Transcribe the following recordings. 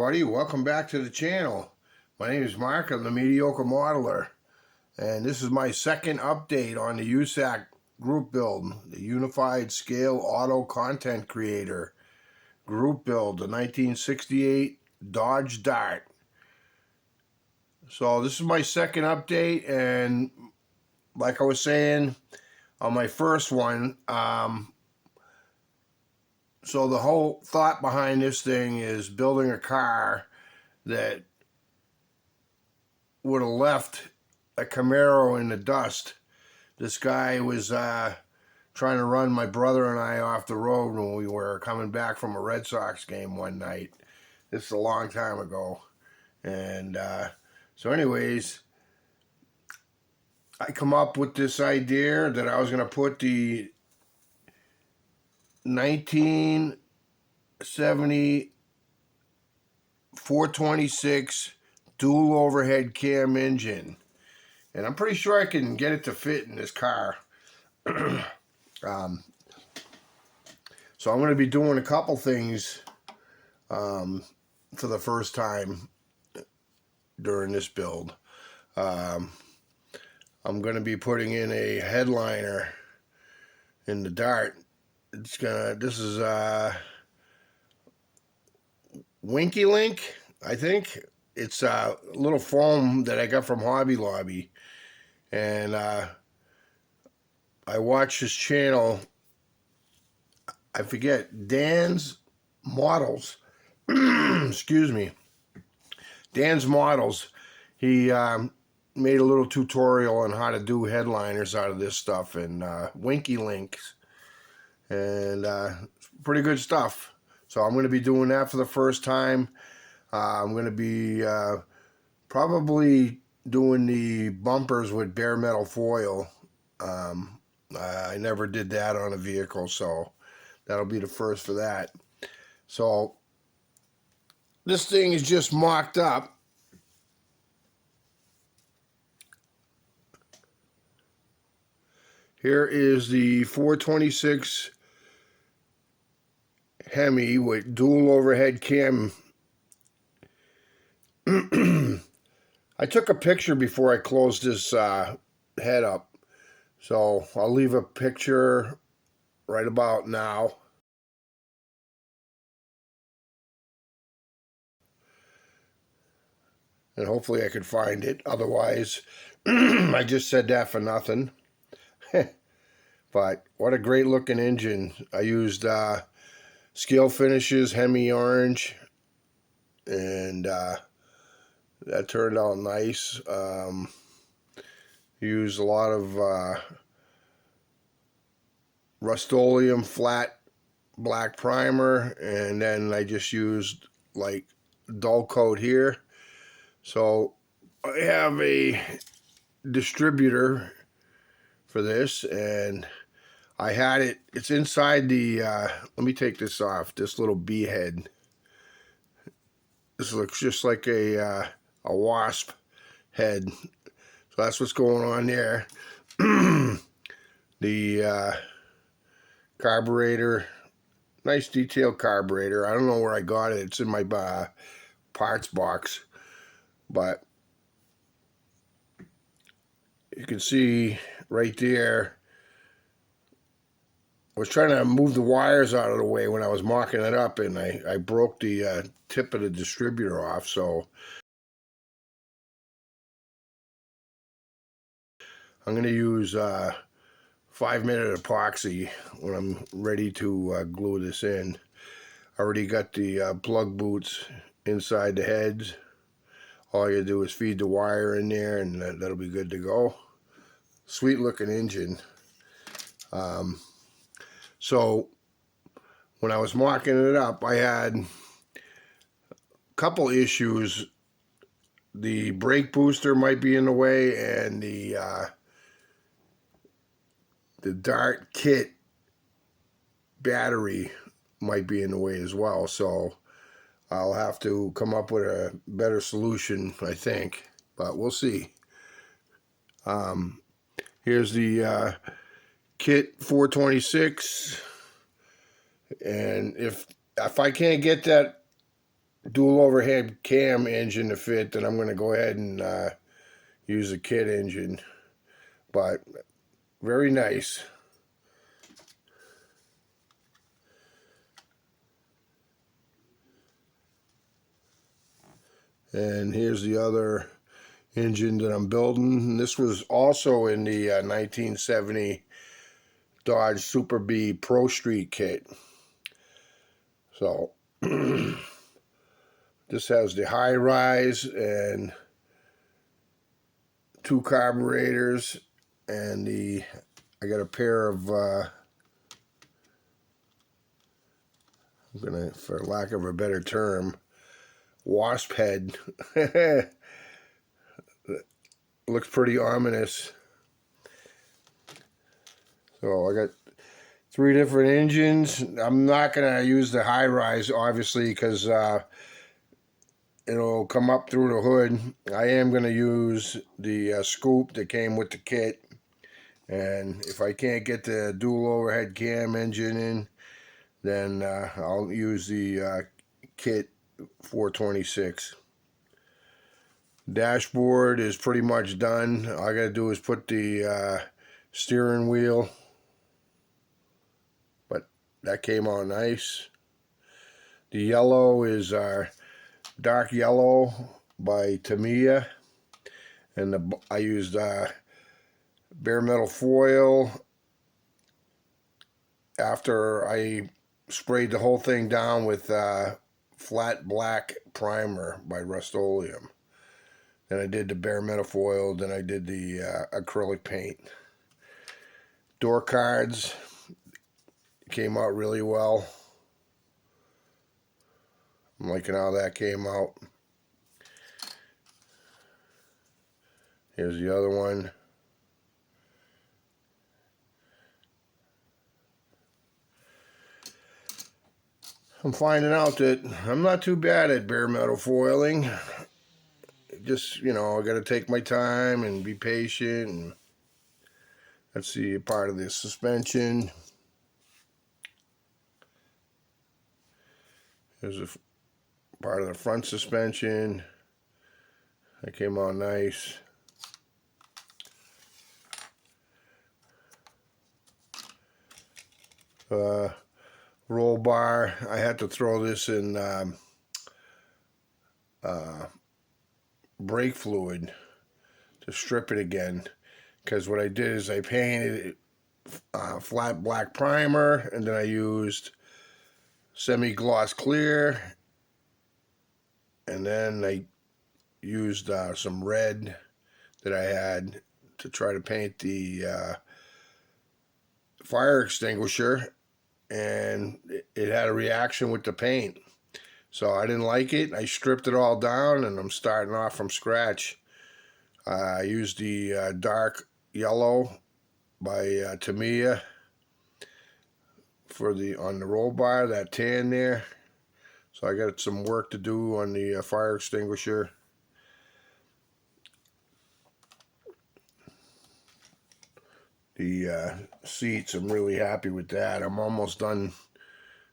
everybody, welcome back to the channel. My name is Mark, I'm the Mediocre Modeler, and this is my second update on the U.S.A.C.C group build, the Unified Scale Auto Content Creator group build, the 1968 Dodge Dart. So this is my second update, and like I was saying on my first one, so the whole thought behind this thing is building a car that would have left a Camaro in the dust. This guy was trying to run my brother and I off the road when we were coming back from a Red Sox game one night. This is a long time ago. And so anyways, I come up with this idea that I was going to put the 1970 426 dual overhead cam engine, and I'm pretty sure I can get it to fit in this car. So I'm going to be doing a couple things for the first time during this build. I'm going to be putting in a headliner in the Dart. This is Winky Link, I think. It's a little foam that I got from Hobby Lobby, and I watch his channel. I forget, Dan's Models. Excuse me, Dan's Models. He made a little tutorial on how to do headliners out of this stuff, and Winky Links, and pretty good stuff. So I'm going to be doing that for the first time. I'm going to be probably doing the bumpers with bare metal foil. I never did that on a vehicle, so that'll be the first for that. So this thing is just mocked up. Here is the 426 Hemi with dual overhead cam. I took a picture before I closed this head up, so I'll leave a picture right about now. And hopefully I could find it. Otherwise, I just said that for nothing. But what a great looking engine. I used Scale Finishes Hemi Orange, and that turned out nice. Used a lot of Rust-Oleum flat black primer, and then I just used like dull coat here. So I have a distributor for this, and I had it, it's inside the, let me take this off, this little bee head. This looks just like a wasp head. So that's what's going on there. The carburetor, nice detailed carburetor. I don't know where I got it. It's in my parts box. But you can see right there, I was trying to move the wires out of the way when I was marking it up, and I broke the tip of the distributor off. So I'm going to use 5-minute epoxy when I'm ready to glue this in. I already got the plug boots inside the heads. All you do is feed the wire in there, and that'll be good to go. Sweet looking engine. So when I was marking it up, I had a couple issues. The brake booster might be in the way, and the Dart kit battery might be in the way as well. So I'll have to come up with a better solution, I think, but we'll see. Here's the kit 426, and if I can't get that dual overhead cam engine to fit, then I'm going to go ahead and use a kit engine. But very nice. And here's the other engine that I'm building. This was also in the 1970 Dodge Super B Pro Street kit. So this has the high rise and 2 carburetors, and I got a pair of I'm gonna, for lack of a better term, wasp head. Looks pretty ominous. So I got 3 different engines. I'm not gonna use the high rise, obviously, because it'll come up through the hood. I am gonna use the scoop that came with the kit, and if I can't get the dual overhead cam engine in, then I'll use the kit 426. Dashboard is pretty much done. All I gotta do is put the steering wheel, but that came out nice. The yellow is our dark yellow by Tamiya, and I used bare metal foil after I sprayed the whole thing down with flat black primer by Rust-Oleum. Then I did the bare metal foil, then I did the acrylic paint. Door cards came out really well. I'm liking how that came out. Here's the other one. I'm finding out that I'm not too bad at bare metal foiling. Just, you know, I got to take my time and be patient. And let's see, part of the suspension. Here's a part of the front suspension. That came out nice. Roll bar. I had to throw this in brake fluid to strip it again, because what I did is I painted it flat black primer, and then I used semi-gloss clear, and then I used some red that I had to try to paint the fire extinguisher, and it had a reaction with the paint. So I didn't like it. I stripped it all down, and I'm starting off from scratch. I used the dark yellow by Tamiya for on the roll bar, that tan there. So I got some work to do on the fire extinguisher. The seats, I'm really happy with that. I'm almost done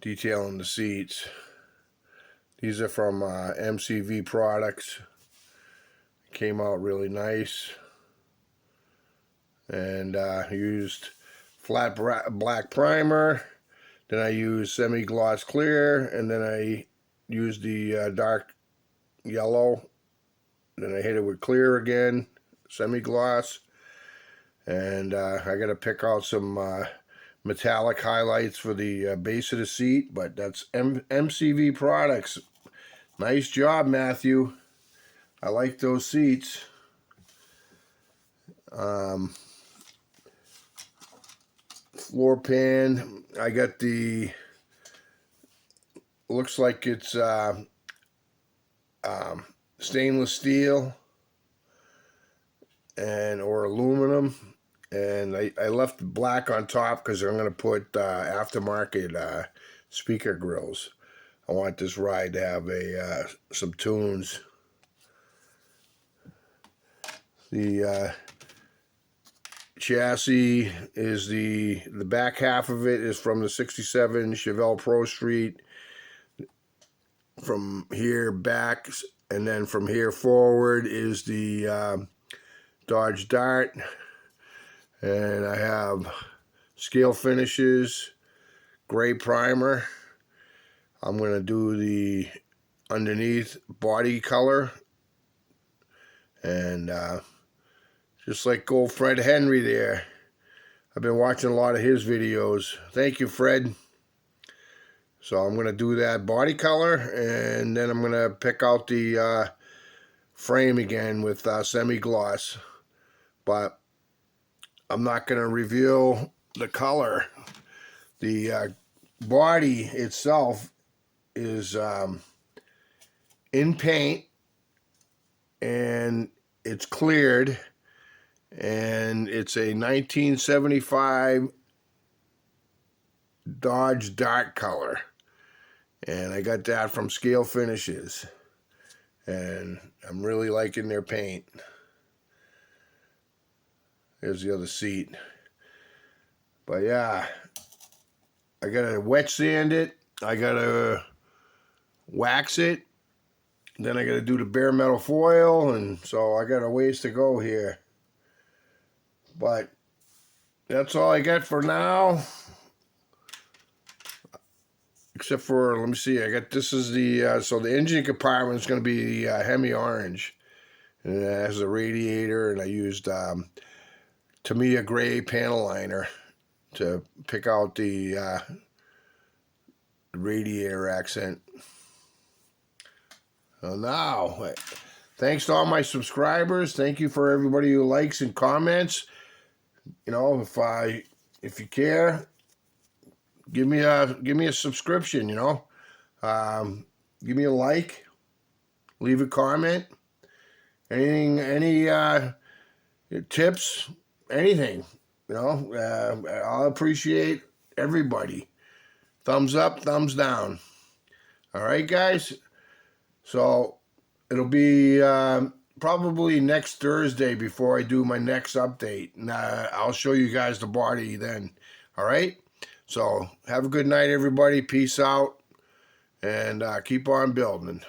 detailing the seats. These are from MCV products. Came out really nice. And used flat black primer. Then I used semi-gloss clear, and then I used the dark yellow. Then I hit it with clear again, semi-gloss. And I got to pick out some metallic highlights for the base of the seat, but that's MCV products. Nice job, Matthew. I like those seats. Floor pan, I got the, looks like it's stainless steel and or aluminum, and I left black on top because I'm going to put aftermarket speaker grills. I want this ride to have some tunes. The chassis is the back half of it is from the 67 Chevelle Pro Street. from here back, and then from here forward is the Dodge Dart. And I have scale finishes, gray primer. I'm going to do the underneath body color. And just like old Fred Henry there. I've been watching a lot of his videos. Thank you, Fred. So I'm going to do that body color, and then I'm going to pick out the frame again with semi-gloss. But I'm not going to reveal the color. The body itself is in paint, and it's cleared, and it's a 1975 Dodge Dart color. And I got that from Scale Finishes. And I'm really liking their paint. There's the other seat. But yeah, I gotta wet sand it. I gotta wax it. Then I gotta do the bare metal foil. And so I got a ways to go here. But that's all I got for now. Except for, let me see, I got, this is the, so the engine compartment is going to be the Hemi Orange. And it has a radiator, and I used Tamiya Gray panel liner to pick out the radiator accent. So now, thanks to all my subscribers. Thank you for everybody who likes and comments. You know, if you care, give me a subscription, you know. Give me a like, leave a comment, anything, any tips, anything, you know. I'll appreciate everybody. Thumbs up, thumbs down. All right, guys. So it'll be probably next Thursday before I do my next update. And I'll show you guys the body then. All right. So have a good night, everybody. Peace out, and keep on building.